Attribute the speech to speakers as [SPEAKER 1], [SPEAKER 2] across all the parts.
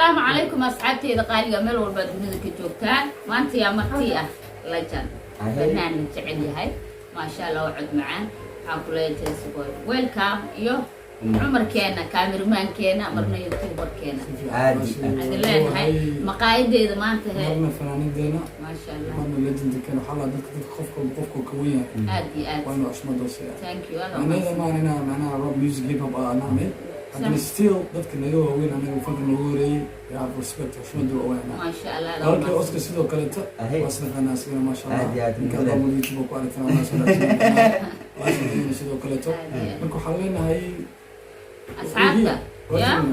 [SPEAKER 1] السلام عليكم أصحابتي إذا قالوا مل والبدون كجوكتان ما أنت يا مرتي لجن فنان جعلي هاي ما شاء الله وعد معان عقولي تسوي ويلكم يو عمر كينا كاميرمان كينا مرنا يوتيوبر كينا
[SPEAKER 2] عادي
[SPEAKER 1] عدلين هاي مقايد إذا ما أنت هاي
[SPEAKER 3] مرنا فنانين دينا
[SPEAKER 1] ما شاء الله
[SPEAKER 3] مرنا لجن كانوا حلا دك خفكم كوية
[SPEAKER 1] عادي عادي
[SPEAKER 3] وأنا أشمل دوسيا
[SPEAKER 1] ثانك يو
[SPEAKER 3] أنا ما أنا معناها روب ميوزك هيب هوب نعمل لكن ستيل ضدك نيوه وين أنا وفضل نوري يا ريسبكت أشمل دو أوينا
[SPEAKER 1] ما شاء الله
[SPEAKER 3] قالك أوسكار سيدو كلته وصلنا الناس ما شاء الله
[SPEAKER 2] عادي عادي
[SPEAKER 3] كان ضمن يوتيوب وقالت أنا ما شاء الله وصلنا سيدو كلته منكو حلينا هاي
[SPEAKER 1] أصحابتا يا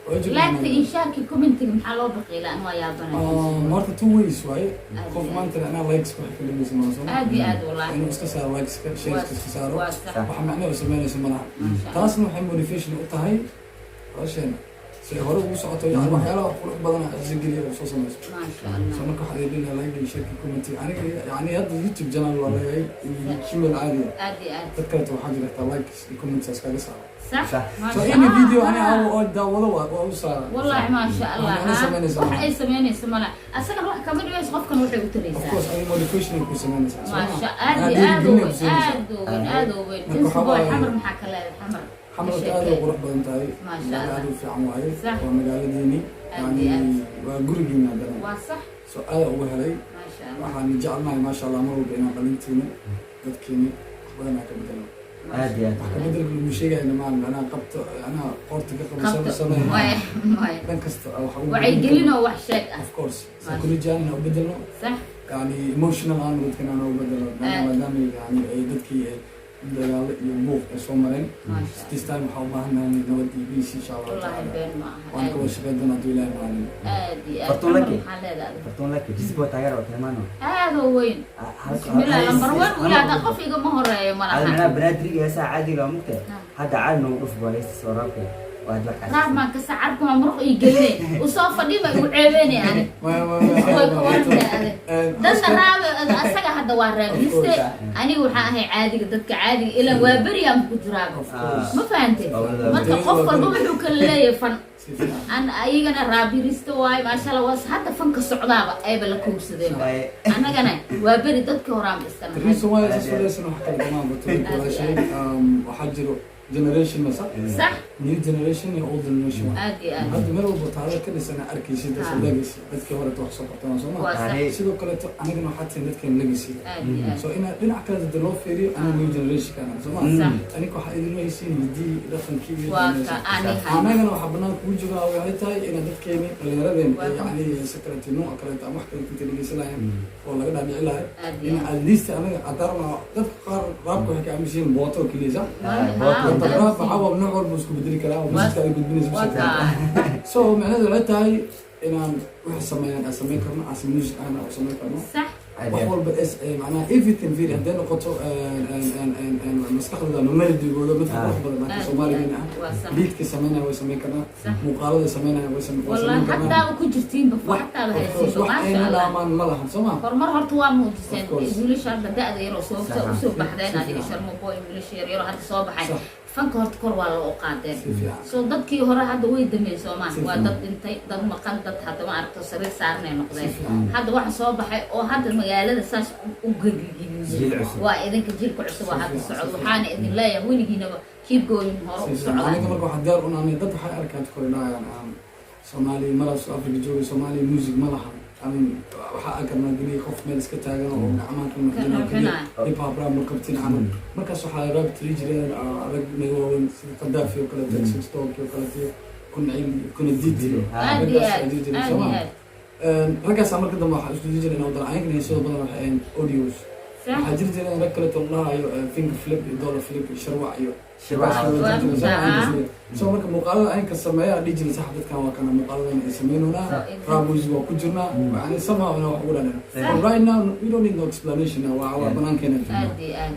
[SPEAKER 1] لا
[SPEAKER 3] لا
[SPEAKER 1] تنشاركي كومنتي محلو بقي لأنه يا بنات
[SPEAKER 3] مرت تو ويز واي خوف ما انت انا لايكس كل كلمه اسمها صح
[SPEAKER 1] عادي عادي والله
[SPEAKER 3] انه اسكسر لايكس شيء اسكسر waxa macnaheedu sameynaysa malaha
[SPEAKER 1] شاء
[SPEAKER 3] taasna waxay motivation u tahay rashin si hore ugu socoto yani waxyaalaha qurux badan ah isgeliyo oo soo sameeyso
[SPEAKER 1] ما شاء الله
[SPEAKER 3] soo marka waxay leedahay like iyo share comment aniga yani hadda youtube channel waa leeyahay channel caadi
[SPEAKER 1] عادي عادي
[SPEAKER 3] dadka waxaa jirta likes iyo comments iskaga saaro
[SPEAKER 1] صح ما
[SPEAKER 3] so
[SPEAKER 1] شاء
[SPEAKER 3] in
[SPEAKER 1] الله
[SPEAKER 3] video ani oo daawado waa u saara
[SPEAKER 1] والله ما شاء الله waxay sameynaysa mala asaga wax kama dhibayso qofkan waxay u
[SPEAKER 3] of
[SPEAKER 1] taraysaa
[SPEAKER 3] course ay motivation ku sameynaysa
[SPEAKER 1] ما شاء aad وين تنسبوا حمر maxaa kale xamar
[SPEAKER 3] حمرت هذا وقروح بدنتاي
[SPEAKER 1] ما شاء الله
[SPEAKER 3] هذا في عمواي
[SPEAKER 1] صح.
[SPEAKER 3] ومقالة ديني يعني وقرقينا دنا
[SPEAKER 1] waa صح
[SPEAKER 3] سؤال وهلي
[SPEAKER 1] ما شاء الله
[SPEAKER 3] waxaan jecelnahay ma sha Allah marwalba inaan qalintiina dadkeena waxbana ka bedelo
[SPEAKER 2] عادي
[SPEAKER 3] wax ka
[SPEAKER 2] عادي
[SPEAKER 3] bedel lagu sheegayna maan ana qabto ana qorta ka qabsan sameeyo
[SPEAKER 1] واي
[SPEAKER 3] dhan kasta waxa uu
[SPEAKER 1] وعي قلنا wax sheeg ah
[SPEAKER 3] of course psychology ana u bedelo
[SPEAKER 1] صح
[SPEAKER 3] yani emotional aan dadkeena ana u bedelo maadaama yani ay dadkii dagaal iyo buuq ay soo mareen
[SPEAKER 1] ما شاء
[SPEAKER 3] this time waxa u baahanahay nabad iyo peace insha Allah
[SPEAKER 1] الله والله بين ما
[SPEAKER 3] waan ka wada shaqeynaa hadii ilaahay maanin
[SPEAKER 1] عادي
[SPEAKER 2] فرطون لك.
[SPEAKER 1] هذا
[SPEAKER 2] فرطون لك جسبه تغير وكمانه
[SPEAKER 1] هذا وين بسم الله لمبر 1 ولا هذا قف يقوم هوريه ما
[SPEAKER 2] أنا
[SPEAKER 1] لها
[SPEAKER 2] بنادري يا ساعة عادي لو ممكن هذا عالنا وقف بوليس سوراكي واحد لك
[SPEAKER 1] راح ما كسعركم عمرك يقلني وصوف دي ما يعيبني يعني dadka raab asaga hadda waa raabiste anigu waxa ahay caadiga dadka caadiga ila waa bariyam ku jiraago ma fahantay marka qof walba wuxuu kala leeyahay fan an ayagana raabiriste waay ma sha Allah was hadda fanka socdaaba ayba la koobsadeen anagana waa bari dadka horaan iskana
[SPEAKER 3] الرئيس هو يسوليسن wax kala dhamaan bato wala shay waxa jiro generation ma sax
[SPEAKER 1] صح
[SPEAKER 3] new generation iyo old generation
[SPEAKER 1] عادي عادي
[SPEAKER 3] hadda meel walba taalo ka dhisana arkaysid legacy dadkii hore wax soo qabtaan soo ma sidoo kale anigana waxa tiin dadkeen legacy
[SPEAKER 1] عادي عادي
[SPEAKER 3] so ina dhinac kale dad loo fiiriyo ana new generation kana soo ma
[SPEAKER 1] صح
[SPEAKER 3] aniga waxa idin leeysiin hidii dhaqankii
[SPEAKER 1] واقع أنا
[SPEAKER 3] anagana waxa banaan ku joogaa waxay tahay ina dadkeeni dhalinyaradeena yani secretary nooc kale ama wax kale inta dhigeysanayaan oo laga dhaadhici lahay in at least anaga adarna dadka qaar raabka waxay ka aaminsan booto kaliya raab xawab nooc walba isku bedeli karaa oo miska ay gudbinayso so macnaheedu waxay tahay inaan wax sameyn karno as music ana wax sameyn karno
[SPEAKER 1] صح
[SPEAKER 3] wax walba macnaha everything very hadday noqoto maskaxdooda melodygooda mid qurux badan marka Soomaaliyeena ah beatka sameynaya way sameyn karnaa muuqaalada sameynaya way sameyn
[SPEAKER 1] والله حتى وكجرتين بفو حتى لها يصير ما شاء الله
[SPEAKER 3] daamaan ma lahan soo ma
[SPEAKER 1] hormar horta waa muujiseen wiilasha hadda da'da yar oo soo baxdeen adiga sharmo boy wiilasha yar yar hadda soo baxay fanka horta kor waa loo qaadeen soo dadkii hore hadda way dameen Soomaan waa dad dhintay dad maqan dad hadda ma aragto sariir saarnay noqdeen hadda waxa soo baxay oo hadda magaalada saas u gagagiyay waa idinka jilka cusub waa hadda socod waxaana idin leeyahay weligiinaba keep going hore u socda
[SPEAKER 3] aniga marka waxa diyaar u nahay dad waxay arkaan korinayaan Soomaali malaas Afrika jooga Soomaali music ma lahan amin waxa agarna galiya qof meel iska taagan oo gacmaha ka maqnaa hip hop rap markabtin camal markaas waxa rap tiri jireen arag nagoon sida Qadaafi oo kale Texas Talk oo kale kuna diidiro raggaas marka dambe waxa isku jireen oo dalacayn inay soo badan waxay audios waxa jireen rag kale tolnaayo finger flip iyo dollar flip iyo sharwac iyo so marka muuqaalada ay ka sameeyaan digital sax dadkan waa kana muuqaalada ay sameeyna rap music waa ku jirna yani somehow ana wax ugu dhanan right now we don't need no explanation waa banaankeenna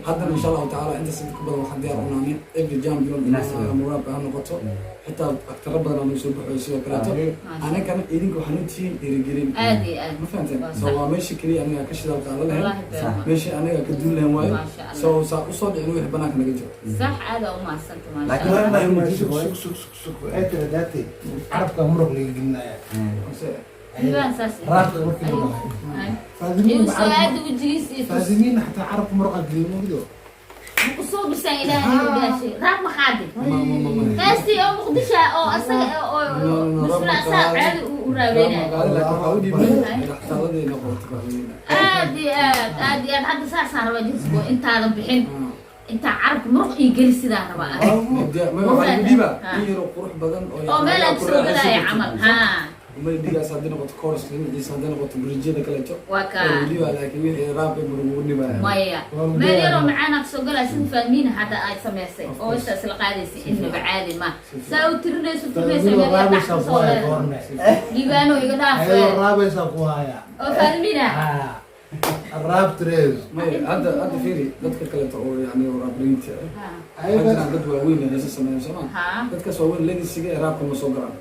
[SPEAKER 3] hadda insha Allah taala inta sidoo badan waxa diyaar u nahay every jam bion in rap aan noqoto xitaa aktara badan ama soo baxay sidoo kaleeto anagana idinka waxaan u tihiin dhiirigelin ma fahanteen so waa meesha keliya aniga ka shidaal qaada lahayn meesha aniga ka duul lahayn waayo so saa usoo dhicin wixii banaanka naga jiro
[SPEAKER 1] sax aada u mahadsanta maasha
[SPEAKER 4] carabka muruq laga gelinaya فازمين حتى عرف مرقة قليل
[SPEAKER 1] وصوب بسان إلهي وقاشي راب مخادي قاستي أو مقدشة أو أصلا أو مسؤولة أصاب عادي ورابينا عادي حتى صار وجهزبو انت هذا بحين انت عارف مرق يجلس سيدا ربا
[SPEAKER 3] ما ديبا يرو قروح بدن
[SPEAKER 1] او مالك سو بلا يا عمل ها
[SPEAKER 3] وما ديغا سادنا قط كورس دي سادنا قط برجيده كليتو
[SPEAKER 1] وكا
[SPEAKER 3] ديبا لكن وحي راب برغوني با
[SPEAKER 1] مايا ما يرو معانا سو غلا سن فاهمين حتى اي سميسي او انت سلا قاديسي انه بعادي ما ساو ترنيسو ديبانو يغا داف
[SPEAKER 4] رابيس اخويا
[SPEAKER 1] او فاهمينا
[SPEAKER 4] الراب تريز
[SPEAKER 3] هذا فيري dadka kale oo yani raabrinta ayagana dad waaweyn ee heesa sameeyaan dadka soo weyn legacy-ga raabka ma soo garan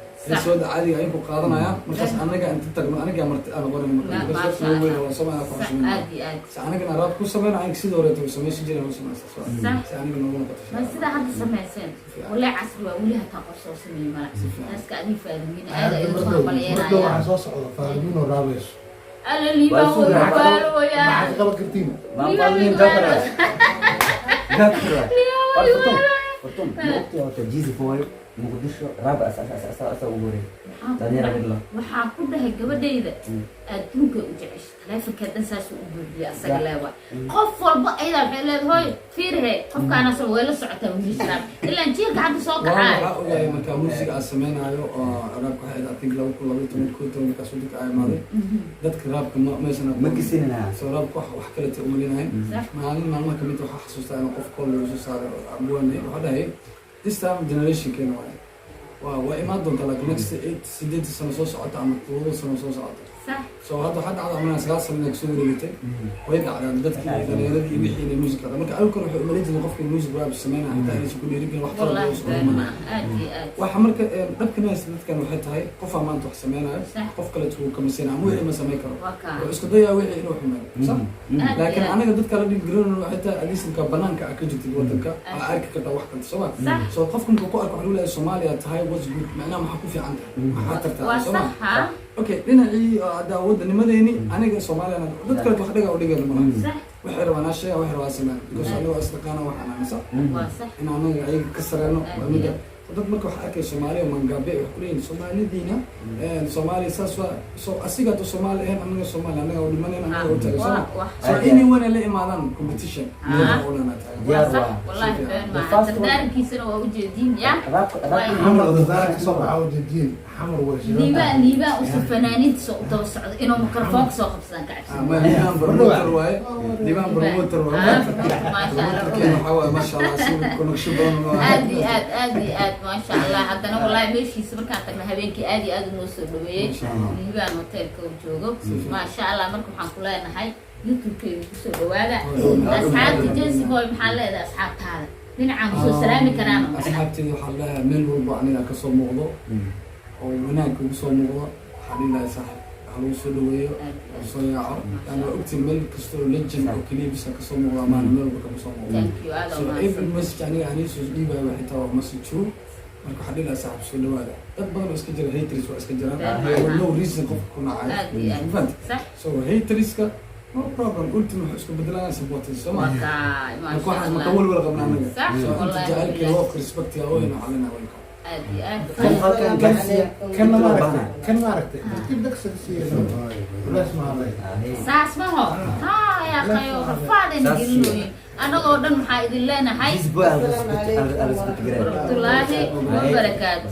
[SPEAKER 3] soo caadiga ay ku qaadanayaan markaas anaga inta tagno anaga marti aan qoran markaa soo weyn oo sameeyaan ku sameeyaan anaga raab ku sameeyaan sidoo hore tuu sameeyay jireen oo sameeyay anaga noo noqoto
[SPEAKER 1] ma sida hadda sameeyeen wala casri waa wali hata qof soo sameeyay mala dadka adii faadimiin aad ay u baleeyaan
[SPEAKER 4] waxa soo socdo faadimiin oo raabeys
[SPEAKER 1] اللي ما هو قالوا يا
[SPEAKER 4] ما عاد قبل كرتين
[SPEAKER 2] ما قالين جبرة جبرة فرتم وقت جيزي فوي مقدشة رابع أسا ووري تاني رابع الله
[SPEAKER 1] waxaa ku dhahay gabadhayda adduunka u jeceshay taleefanka dansaas u buuxiyo asaga leewa qof walba ayda waxay leedahay fiirhe qofkaana soo weyla socota wiilashada ilaa jiilka hadda soo kacay
[SPEAKER 3] waxa uu yahay marka muusiga aan sameeynayo oo raabka waxay I think 2012 ka soo dhigay aymaade dadka raabka ma
[SPEAKER 2] kisinina
[SPEAKER 3] soo raabka wax kale tii umalinayn maalmaha kamid waxa xasuustaa in qof kale uu soo saaray abwaanay waxa dhahay this time generation keena waa imaan doonta like next 8 sano soo socota ama 2 sano soo socota
[SPEAKER 1] صح
[SPEAKER 3] سو هذا حد على أمانة سلاس من يكسر ريتي ويقع على ذاتك غير ذي يبيح الموسيقى هذا مركب أول كانوا مليت نقف في الموسيقى بقى بالسمانة حتى يجي كل يريد الوقت
[SPEAKER 1] والله آدي
[SPEAKER 3] وحمرك ربك الناس ذات كانوا حتى هاي قف ما أنتوا حسمانة قف كلت هو كمسين عموي ما سميكر وإسكندرية ويحي يروح مال صح لكن أنا قدرت كلا بيجرون حتى أليس كبنان كأكجت الوطن كأرك كذا واحد سواء سو قفكم كقول كحلول الصومالية هاي وزبط معناه ما حكوا في عندها ما حترتها
[SPEAKER 1] صح
[SPEAKER 3] اوكي لنا عي داود نمديني انا Soomaaliya dad kale wax dhiga u dhigay ma
[SPEAKER 1] صح
[SPEAKER 3] waxay rabaan ashay waxay rabaan samaan because aniga asqana waxaan
[SPEAKER 1] صح
[SPEAKER 3] in anaga ay ka sareeno amiga dad marka wax arkay Soomaaliya mangabe wax kuleeyeen Soomaalidina Soomaaliya soo asiga to Soomaaliya anaga Soomaaliya anaga u dhimanayna anaga u tagay so anyone la imaadan competition
[SPEAKER 1] والله ما تداركيسنا وجدين يا
[SPEAKER 4] حمر ذلك صبح وجدين حمر وجه
[SPEAKER 1] ليبا وسفنانين صوت صعد انه ميكروفون سو خبصان كعب
[SPEAKER 3] ما ليبان بروموتر واي ليبان بروموتر ما شاء الله سيب كونكشن
[SPEAKER 1] ادي ما شاء الله حتى انا والله ماشي سبركان تagna habeenkii aad iyo aad noo soo dhaweeyay liibaan hotelka uu joogo ma sha Allah marka waxaan ku leenahay youtube-keena ku soo dhawaada asxaabta Jesse Boy maxaa leedahay asxaabtaada dhinaca soo salaami karaan
[SPEAKER 3] asxaabtayda waxaa leeyahay meel walba aniga ka soo muuqdo oo wanaag ugu soo muuqdo xariilaha saaxiib lagu soo dhaweeyo soo yaaco ana ogti meel kasto legend oo kaliya bisa ka soo muuqda maana meel walba ka soo muuqdo so even message aniga ani soo dhiibay waxa taa message marka xariilaha saaxiib soo dhawaada dad badan oo iska jira haters waa iska jiraan no reason qof ku nacay so haterska no problem ultimate waxa isku bedelaan supporters so ma waxaan ma kawal wala qabnaa anaga so inta jaalki loo respect yaa oo ina xalina wayka
[SPEAKER 4] كان ما عرفت بدك سلسية بلاش ما عليك
[SPEAKER 1] ساس ما هو ها يا أخي رفاضين يقولون أنا قدام حايد لنا هاي الله وبركاته